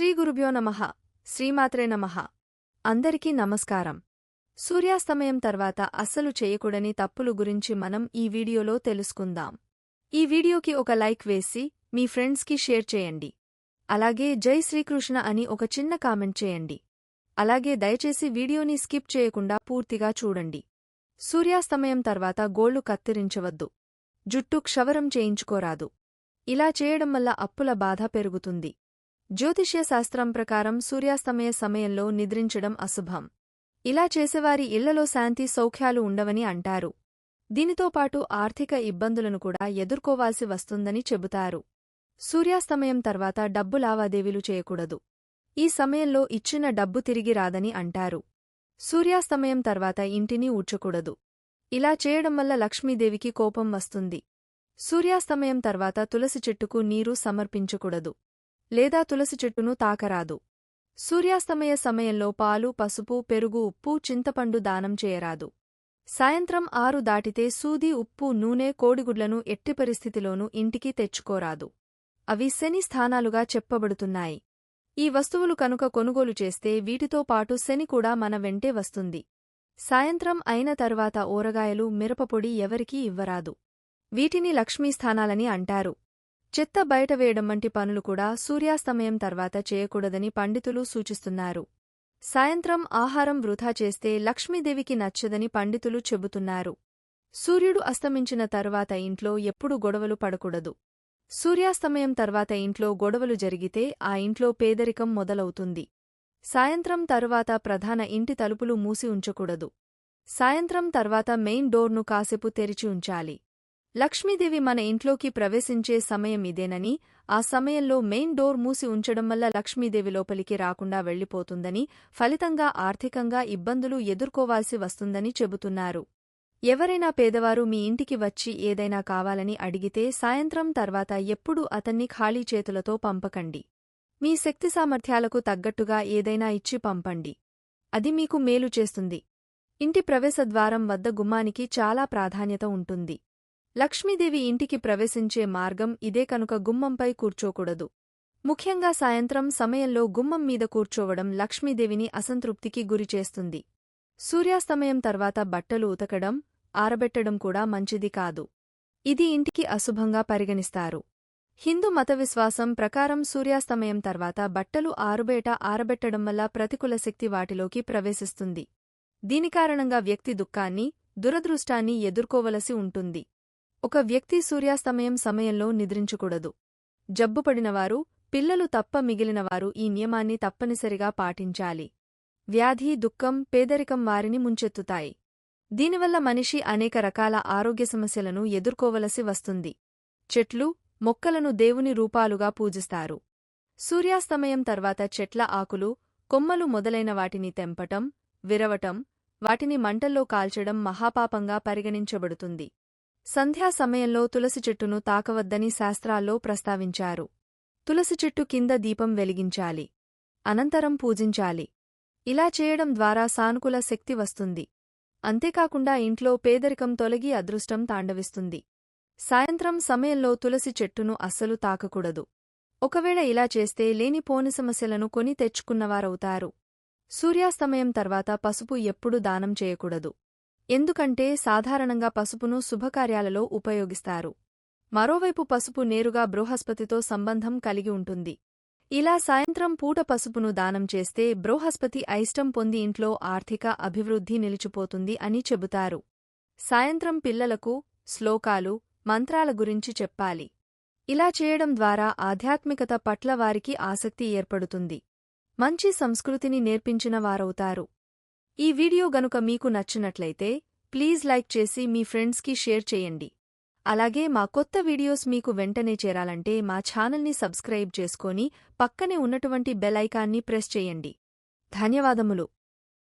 శ్రీ గురుభ్యో నమః శ్రీమాత్రే నమః అందరికీ నమస్కారం. సూర్యాస్తమయం తర్వాత అస్సలు చేయకూడని తప్పులు గురించి మనం ఈ వీడియోలో తెలుసుకుందాం. ఈ వీడియోకి ఒక లైక్ వేసి మీ ఫ్రెండ్స్కి షేర్ చేయండి. అలాగే జై శ్రీకృష్ణ అని ఒక చిన్న కామెంట్ చేయండి. అలాగే దయచేసి వీడియోని స్కిప్ చేయకుండా పూర్తిగా చూడండి. సూర్యాస్తమయం తర్వాత గోళ్లు కత్తిరించవద్దు. జుట్టు క్షవరం చేయించుకోరాదు. ఇలా చేయడం వల్ల అప్పుల బాధ పెరుగుతుంది. జ్యోతిష్య శాస్త్రం ప్రకారం సూర్యాస్తమయ సమయంలో నిద్రించడం అశుభం. ఇలా చేసేవారి ఇళ్లలో శాంతి సౌఖ్యాలు ఉండవని అంటారు. దీనితో పాటు ఆర్థిక ఇబ్బందులను కూడా ఎదుర్కోవాల్సి వస్తుందని చెబుతారు. సూర్యాస్తమయం తర్వాత డబ్బు లావాదేవీలు చేయకూడదు. ఈ సమయంలో ఇచ్చిన డబ్బు తిరిగి రాదని అంటారు. సూర్యాస్తమయం తర్వాత ఇంటిని ఊడ్చకూడదు. ఇలా చేయడం వల్ల లక్ష్మీదేవికి కోపం వస్తుంది. సూర్యాస్తమయం తర్వాత తులసి చెట్టుకు నీరు సమర్పించకూడదు. లేదా తులసి చెట్టును తాకరాదు. సూర్యాస్తమయ సమయంలో పాలు, పసుపు, పెరుగు, ఉప్పు, చింతపండు దానం చేయరాదు. సాయంత్రం 6 దాటితే సూది, ఉప్పు, నూనె, కోడిగుడ్లను ఎట్టి పరిస్థితిలోనూ ఇంటికి తెచ్చుకోరాదు. అవి శని స్థానాలుగా చెప్పబడుతున్నాయి. ఈ వస్తువులు కనుక కొనుగోలు చేస్తే వీటితో పాటు శని కూడా మన వెంటే వస్తుంది. సాయంత్రం అయిన తర్వాత ఊరగాయలు, మిరపపొడి ఎవరికీ ఇవ్వరాదు. వీటిని లక్ష్మీస్థానాలని అంటారు. చెత్త బయటవేయడం వంటి పనులు కూడా సూర్యాస్తమయం తర్వాత చేయకూడదని పండితులు సూచిస్తున్నారు. సాయంత్రం ఆహారం వృధా చేస్తే లక్ష్మీదేవికి నచ్చదని పండితులు చెబుతున్నారు. సూర్యుడు అస్తమించిన తరువాత ఇంట్లో ఎప్పుడూ గొడవలు పడకూడదు. సూర్యాస్తమయం తర్వాత ఇంట్లో గొడవలు జరిగితే ఆ ఇంట్లో పేదరికం మొదలవుతుంది. సాయంత్రం తరువాత ప్రధాన ఇంటి తలుపులు మూసి ఉంచకూడదు. సాయంత్రం తర్వాత మెయిన్ డోర్ను కాసేపు తెరిచి ఉంచాలి. లక్ష్మీదేవి మన ఇంట్లోకి ప్రవేశించే సమయం ఇదేనని, ఆ సమయంలో మెయిన్ డోర్ మూసి ఉంచడం వల్ల లక్ష్మీదేవి లోపలికి రాకుండా వెళ్లిపోతుందని, ఫలితంగా ఆర్థికంగా ఇబ్బందులు ఎదుర్కోవాల్సి వస్తుందని చెబుతున్నారు. ఎవరైనా పేదవారు మీ ఇంటికి వచ్చి ఏదైనా కావాలని అడిగితే సాయంత్రం తర్వాత ఎప్పుడూ అతన్ని ఖాళీ చేతులతో పంపకండి. మీ శక్తి సామర్థ్యాలకు తగ్గట్టుగా ఏదైనా ఇచ్చి పంపండి. అది మీకు మేలు చేస్తుంది. ఇంటి ప్రవేశద్వారం వద్ద గుమ్మానికి చాలా ప్రాధాన్యత ఉంటుంది. లక్ష్మీదేవి ఇంటికి ప్రవేశించే మార్గం ఇదే కనుక గుమ్మంపై కూర్చోకూడదు. ముఖ్యంగా సాయంత్రం సమయంలో గుమ్మం మీద కూర్చోవడం లక్ష్మీదేవిని అసంతృప్తికి గురిచేస్తుంది. సూర్యాస్తమయం తర్వాత బట్టలు ఉతకడం, ఆరబెట్టడం కూడా మంచిది కాదు. ఇది ఇంటికి అశుభంగా పరిగణిస్తారు. హిందూ మత విశ్వాసం ప్రకారం సూర్యాస్తమయం తర్వాత బట్టలు ఆరబెట్టడం వల్ల ప్రతికూల శక్తి వాటిలోకి ప్రవేశిస్తుంది. దీని కారణంగా వ్యక్తి దుఃఖాన్ని, దురదృష్టాన్ని ఎదుర్కోవలసి ఉంటుంది. ఒక వ్యక్తి సూర్యాస్తమయం సమయంలో నిద్రించకూడదు. జబ్బుపడినవారు, పిల్లలు తప్ప మిగిలినవారు ఈ నియమాన్ని తప్పనిసరిగా పాటించాలి. వ్యాధి, దుఃఖం, పేదరికం వారిని ముంచెత్తుతాయి. దీనివల్ల మనిషి అనేక రకాల ఆరోగ్య సమస్యలను ఎదుర్కోవలసి వస్తుంది. చెట్లు, మొక్కలను దేవుని రూపాలుగా పూజిస్తారు. సూర్యాస్తమయం తర్వాత చెట్ల ఆకులు, కొమ్మలు మొదలైన వాటిని తెంపటం, విరవటం, వాటిని మంటల్లో కాల్చడం మహాపాపంగా పరిగణించబడుతుంది. సంధ్యా సమయంలో తులసి చెట్టును తాకవద్దని శాస్త్రాల్లో ప్రస్తావించారు. తులసి చెట్టు కింద దీపం వెలిగించాలి. అనంతరం పూజించాలి. ఇలా చేయడం ద్వారా సానుకూల శక్తి వస్తుంది. అంతేకాకుండా ఇంట్లో పేదరికం తొలగి అదృష్టం తాండవిస్తుంది. సాయంత్రం సమయంలో తులసి చెట్టును అస్సలు తాకకూడదు. ఒకవేళ ఇలా చేస్తే లేనిపోని సమస్యలను కొని తెచ్చుకున్నవారవుతారు. సూర్యాస్తమయం తర్వాత పసుపు ఎప్పుడూ దానం చేయకూడదు. ఎందుకంటే సాధారణంగా పసుపును శుభకార్యాలలో ఉపయోగిస్తారు. మరోవైపు పసుపు నేరుగా బృహస్పతితో సంబంధం కలిగి ఉంటుంది. ఇలా సాయంత్రం పూట పసుపును దానం చేస్తే బృహస్పతి అయిష్టం పొంది ఇంట్లో ఆర్థిక అభివృద్ధి నిలిచిపోతుంది అని చెబుతారు. సాయంత్రం పిల్లలకు శ్లోకాలు, మంత్రాల గురించి చెప్పాలి. ఇలా చేయడం ద్వారా ఆధ్యాత్మికత పట్ల వారికి ఆసక్తి ఏర్పడుతుంది. మంచి సంస్కృతిని నేర్పించిన వారవుతారు. ఈ వీడియో గనుక మీకు నచ్చినట్లయితే ప్లీజ్ లైక్ చేసి మీ ఫ్రెండ్స్కి షేర్ చేయండి. అలాగే మా కొత్త వీడియోస్ మీకు వెంటనే చేరాలంటే మా ఛానల్ని సబ్స్క్రైబ్ చేసుకొని పక్కనే ఉన్నటువంటి బెల్ ఐకాన్ని ప్రెస్ చేయండి. ధన్యవాదములు.